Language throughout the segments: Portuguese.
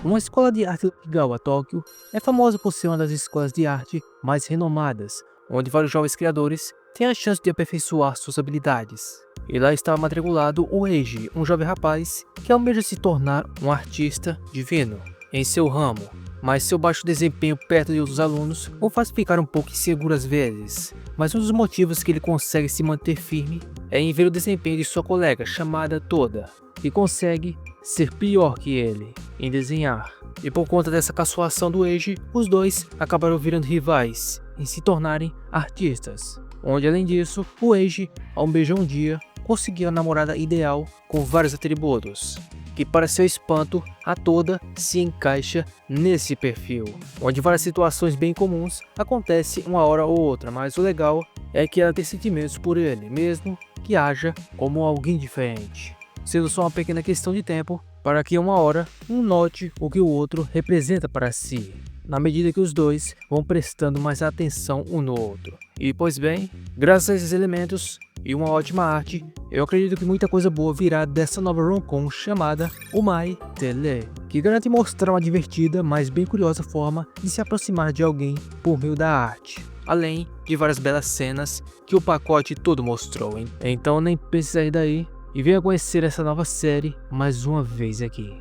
Uma escola de arte legal a Tóquio é famosa por ser uma das escolas de arte mais renomadas, onde vários jovens criadores têm a chance de aperfeiçoar suas habilidades. E lá estava matriculado o Eiji, um jovem rapaz que almeja se tornar um artista divino em seu ramo, mas seu baixo desempenho perto de outros alunos o faz ficar um pouco inseguro às vezes. Mas um dos motivos que ele consegue se manter firme é em ver o desempenho de sua colega chamada Toda, que consegue ser pior que ele em desenhar. E por conta dessa caçoação do Eiji, os dois acabaram virando rivais em se tornarem artistas. Onde além disso, o Eiji almeja um dia conseguir a namorada ideal com vários atributos, que para seu espanto, a Toda se encaixa nesse perfil, onde várias situações bem comuns acontecem uma hora ou outra, mas o legal é que ela tem sentimentos por ele, mesmo que haja como alguém diferente, sendo só uma pequena questão de tempo para que uma hora um note o que o outro representa para si, na medida que os dois vão prestando mais atenção um no outro. E pois bem, graças a esses elementos e uma ótima arte, eu acredito que muita coisa boa virá dessa nova rom-com chamada Omae Tele, que garante mostrar uma divertida, mas bem curiosa forma de se aproximar de alguém por meio da arte, além de várias belas cenas que o pacote todo mostrou, hein? Então nem pense sair daí e venha conhecer essa nova série mais uma vez aqui.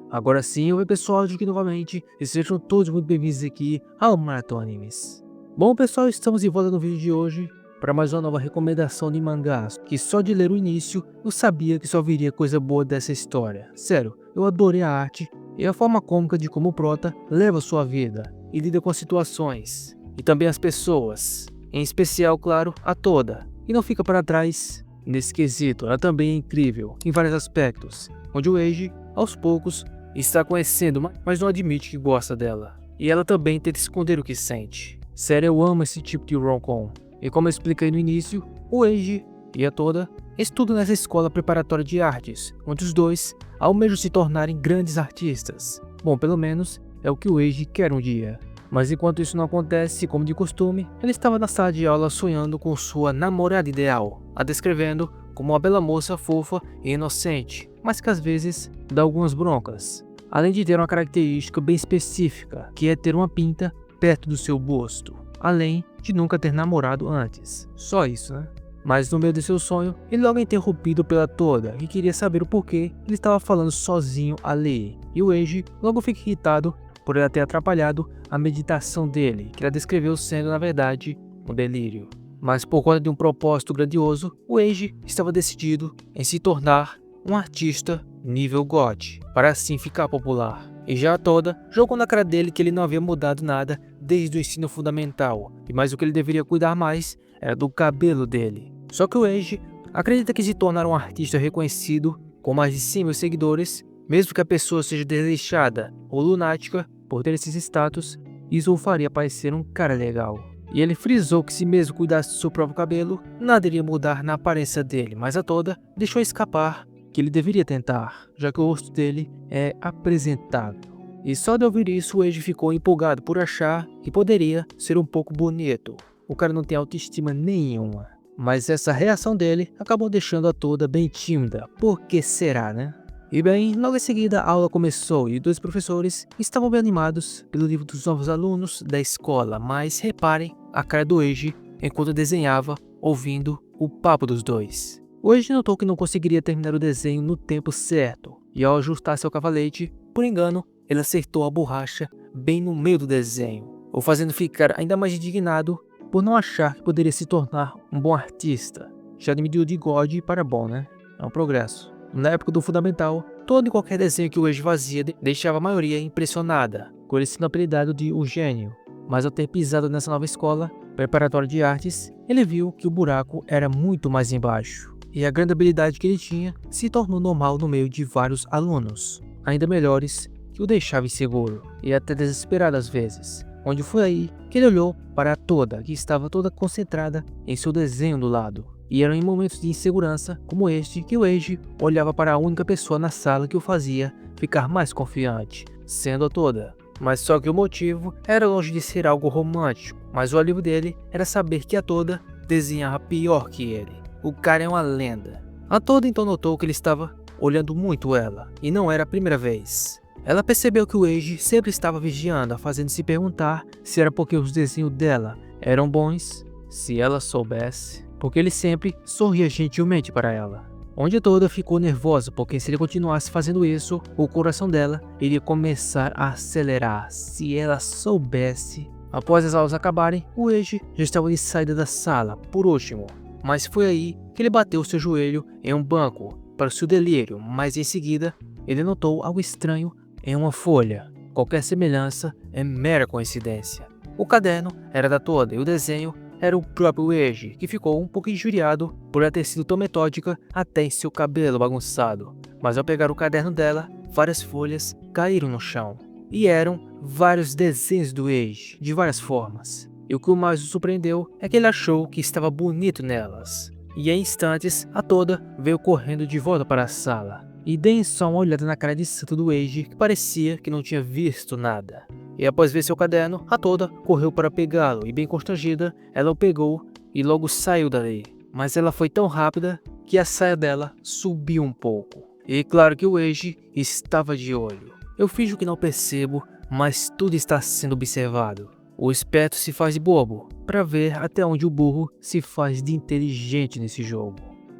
Agora sim, oi pessoal, aqui novamente e sejam todos muito bem-vindos aqui ao Maratona Animes. Bom pessoal, estamos de volta no vídeo de hoje para mais uma nova recomendação de mangás, que só de ler o início eu sabia que só viria coisa boa dessa história. Sério, eu adorei a arte e a forma cômica de como o prota leva sua vida e lida com as situações e também as pessoas, em especial, claro, a Toda, e não fica para trás nesse quesito. Ela também é incrível em vários aspectos, onde o Eiji, aos poucos, está conhecendo, mas não admite que gosta dela. E ela também tenta esconder o que sente. Sério, eu amo esse tipo de rom-com. E como eu expliquei no início, o Eiji e a Toda estudam nessa escola preparatória de artes, onde os dois almejam se tornarem grandes artistas. Bom, pelo menos é o que o Eiji quer um dia. Mas enquanto isso não acontece, como de costume, ele estava na sala de aula sonhando com sua namorada ideal, a descrevendo como uma bela moça fofa e inocente, mas que às vezes dá algumas broncas. Além de ter uma característica bem específica, que é ter uma pinta perto do seu busto, além de nunca ter namorado antes. Só isso, né? Mas no meio de seu sonho, ele logo é interrompido pela Toda, que queria saber o porquê ele estava falando sozinho ali. E o Eiji logo fica irritado por ela ter atrapalhado a meditação dele, que ela descreveu sendo, na verdade, um delírio. Mas por conta de um propósito grandioso, o Eiji estava decidido em se tornar um artista nível God, para assim ficar popular. E já a Toda jogou na cara dele que ele não havia mudado nada desde o ensino fundamental, e mais o que ele deveria cuidar mais era do cabelo dele. Só que o Eiji acredita que se tornar um artista reconhecido, com mais de 100 mil seguidores, mesmo que a pessoa seja desleixada ou lunática por ter esses status, isso o faria parecer um cara legal. E ele frisou que se mesmo cuidasse do seu próprio cabelo, nada iria mudar na aparência dele, mas a Toda deixou escapar que ele deveria tentar, já que o rosto dele é apresentável. E só de ouvir isso, o Eiji ficou empolgado por achar que poderia ser um pouco bonito. O cara não tem autoestima nenhuma. Mas essa reação dele acabou deixando a Toda bem tímida. Por que será, né? E bem, logo em seguida a aula começou e dois professores estavam bem animados pelo livro dos novos alunos da escola, mas reparem a cara do Eiji enquanto desenhava, ouvindo o papo dos dois. O Eiji notou que não conseguiria terminar o desenho no tempo certo, e ao ajustar seu cavalete, por engano, ele acertou a borracha bem no meio do desenho, o fazendo ficar ainda mais indignado por não achar que poderia se tornar um bom artista. Já diminuiu de God para bom, né? É um progresso. Na época do fundamental, todo e qualquer desenho que o Eiji fazia deixava a maioria impressionada, com ele sendo apelidado de o gênio. Mas ao ter pisado nessa nova escola preparatória de artes, ele viu que o buraco era muito mais embaixo. E a grande habilidade que ele tinha se tornou normal no meio de vários alunos, ainda melhores, que o deixava inseguro e até desesperado às vezes. Onde foi aí que ele olhou para a Toda, que estava toda concentrada em seu desenho do lado. E eram em momentos de insegurança como este que o Eiji olhava para a única pessoa na sala que o fazia ficar mais confiante, sendo a Toda. Mas só que o motivo era longe de ser algo romântico, mas o alívio dele era saber que a Toda desenhava pior que ele. o cara é uma lenda. A toda então notou que ele estava olhando muito ela, e não era a primeira vez. Ela percebeu que o Eiji sempre estava vigiando, fazendo se perguntar se era porque os desenhos dela eram bons, se ela soubesse, porque ele sempre sorria gentilmente para ela. Onde toda ficou nervosa, porque se ele continuasse fazendo isso, o coração dela iria começar a acelerar. Se ela soubesse. Após as aulas acabarem, o Eiji já estava de saída da sala, por último. Mas foi aí que ele bateu seu joelho em um banco, para o seu delírio, mas em seguida, ele notou algo estranho em uma folha. Qualquer semelhança é mera coincidência. O caderno era da Toda e o desenho era o próprio Eiji, que ficou um pouco injuriado por ela ter sido tão metódica até em seu cabelo bagunçado. Mas ao pegar o caderno dela, várias folhas caíram no chão. E eram vários desenhos do Eiji, de várias formas. E o que mais o surpreendeu é que ele achou que estava bonito nelas. E em instantes, a Toda veio correndo de volta para a sala. E deem só uma olhada na cara de santo do Eiji, que parecia que não tinha visto nada. E após ver seu caderno, a Toda correu para pegá-lo e bem constrangida, ela o pegou e logo saiu dali. Mas ela foi tão rápida que a saia dela subiu um pouco. E claro que o Eiji estava de olho. Eu finjo que não percebo, mas tudo está sendo observado. O esperto se faz de bobo, para ver até onde o burro se faz de inteligente nesse jogo.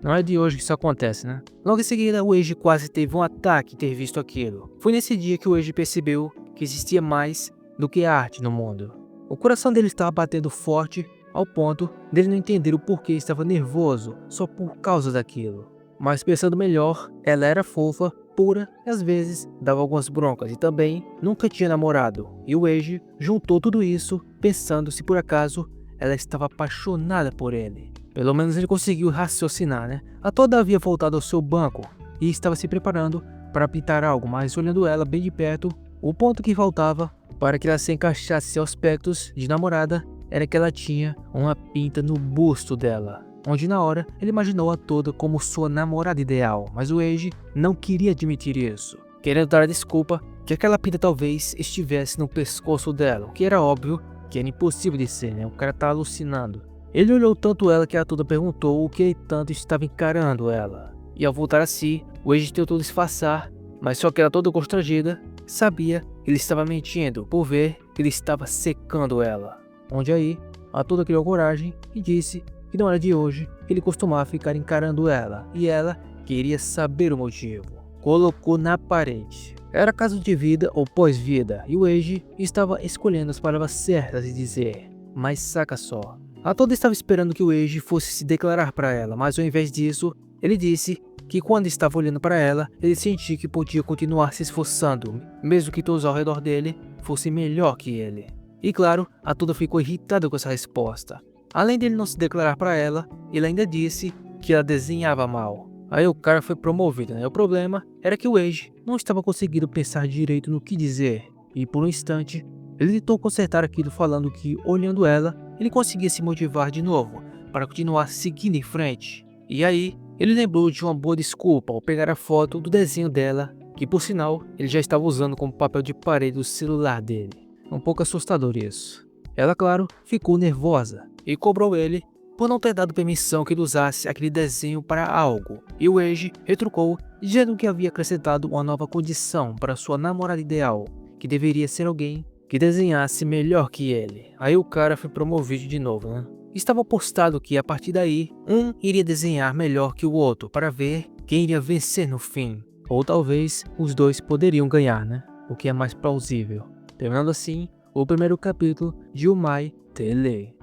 Não é de hoje que isso acontece, né? Logo em seguida, o Eiji quase teve um ataque em ter visto aquilo. Foi nesse dia que o Eiji percebeu que existia mais do que arte no mundo. O coração dele estava batendo forte ao ponto dele não entender o porquê estava nervoso só por causa daquilo. Mas pensando melhor, ela era fofa, pura e às vezes dava algumas broncas e também nunca tinha namorado. E o Eiji juntou tudo isso pensando se por acaso ela estava apaixonada por ele. Pelo menos ele conseguiu raciocinar, né? A Toda havia voltado ao seu banco e estava se preparando para pintar algo, mas olhando ela bem de perto, o ponto que faltava para que ela se encaixasse aos aspectos de namorada era que ela tinha uma pinta no busto dela. Onde na hora ele imaginou a Toda como sua namorada ideal, mas o Eiji não queria admitir isso, querendo dar a desculpa que aquela pinta talvez estivesse no pescoço dela, o que era óbvio que era impossível de ser, né? O cara tá alucinando. Ele olhou tanto ela que a Toda perguntou o que ele tanto estava encarando ela. E ao voltar a si, o Eiji tentou disfarçar, mas só que ela toda constrangida sabia que ele estava mentindo por ver que ele estava secando ela. Onde aí, a Toda criou coragem e disse que não era de hoje que ele costumava ficar encarando ela, e ela queria saber o motivo. Colocou na parede. Era caso de vida ou pós-vida, e o Eiji estava escolhendo as palavras certas de dizer. Mas saca só. A Toda estava esperando que o Eiji fosse se declarar para ela, mas ao invés disso, ele disse que quando estava olhando para ela, ele sentia que podia continuar se esforçando, mesmo que todos ao redor dele fossem melhor que ele. E claro, a Toda ficou irritada com essa resposta. Além dele não se declarar para ela, ele ainda disse que ela desenhava mal. Aí o cara foi promovido, né? O problema era que o Eiji não estava conseguindo pensar direito no que dizer. E por um instante, ele tentou consertar aquilo falando que, olhando ela, ele conseguia se motivar de novo para continuar seguindo em frente. E aí, ele lembrou de uma boa desculpa ao pegar a foto do desenho dela, que por sinal, ele já estava usando como papel de parede do celular dele. Um pouco assustador isso. Ela, claro, ficou nervosa e cobrou ele por não ter dado permissão que ele usasse aquele desenho para algo. E o Eiji retrucou, dizendo que havia acrescentado uma nova condição para sua namorada ideal, que deveria ser alguém que desenhasse melhor que ele. Aí o cara foi promovido de novo, né? Estava postado que a partir daí, um iria desenhar melhor que o outro para ver quem iria vencer no fim. Ou talvez os dois poderiam ganhar, né? O que é mais plausível. Terminando assim, o primeiro capítulo de Umai Tele.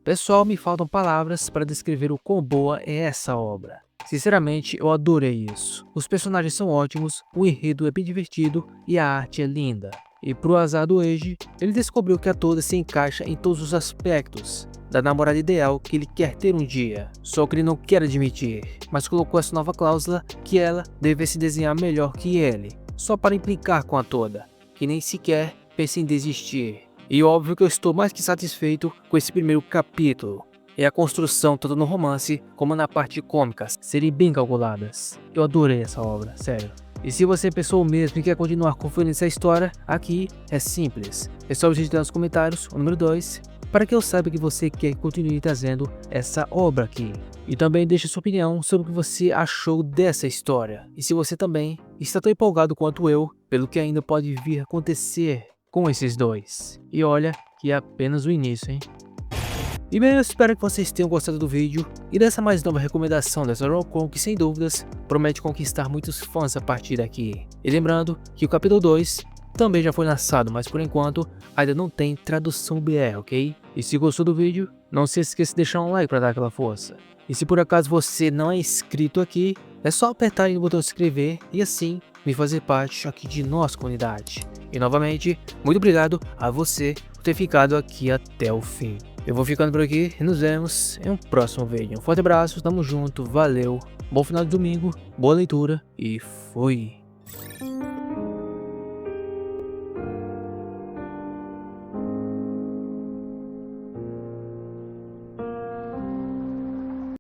Pessoal, me faltam palavras para descrever o quão boa é essa obra. Sinceramente, eu adorei isso. Os personagens são ótimos, o enredo é bem divertido e a arte é linda. E pro azar do Eiji, ele descobriu que a Toda se encaixa em todos os aspectos da namorada ideal que ele quer ter um dia, só que ele não quer admitir, mas colocou essa nova cláusula que ela deve se desenhar melhor que ele, só para implicar com a Toda, que nem sequer pensa em desistir. E óbvio que eu estou mais que satisfeito com esse primeiro capítulo. E a construção tanto no romance como na parte cômica serem bem calculadas. Eu adorei essa obra, sério. E se você pensou o mesmo e quer continuar conferindo essa história, aqui é simples. É só digitar nos comentários o número 2 para que eu saiba que você quer que continue trazendo essa obra aqui. E também deixe sua opinião sobre o que você achou dessa história. E se você também está tão empolgado quanto eu pelo que ainda pode vir a acontecer com esses dois. E olha que é apenas o início, hein? E bem, eu espero que vocês tenham gostado do vídeo e dessa mais nova recomendação dessa romcom que sem dúvidas promete conquistar muitos fãs a partir daqui. E lembrando que o capítulo 2 também já foi lançado, mas por enquanto ainda não tem tradução BR, ok? E se gostou do vídeo, não se esqueça de deixar um like para dar aquela força. E se por acaso você não é inscrito aqui, é só apertar aí no botão de se inscrever e assim me fazer parte aqui de nossa comunidade. E novamente, muito obrigado a você por ter ficado aqui até o fim. Eu vou ficando por aqui e nos vemos em um próximo vídeo. Um forte abraço, tamo junto, valeu, bom final de domingo, boa leitura e fui!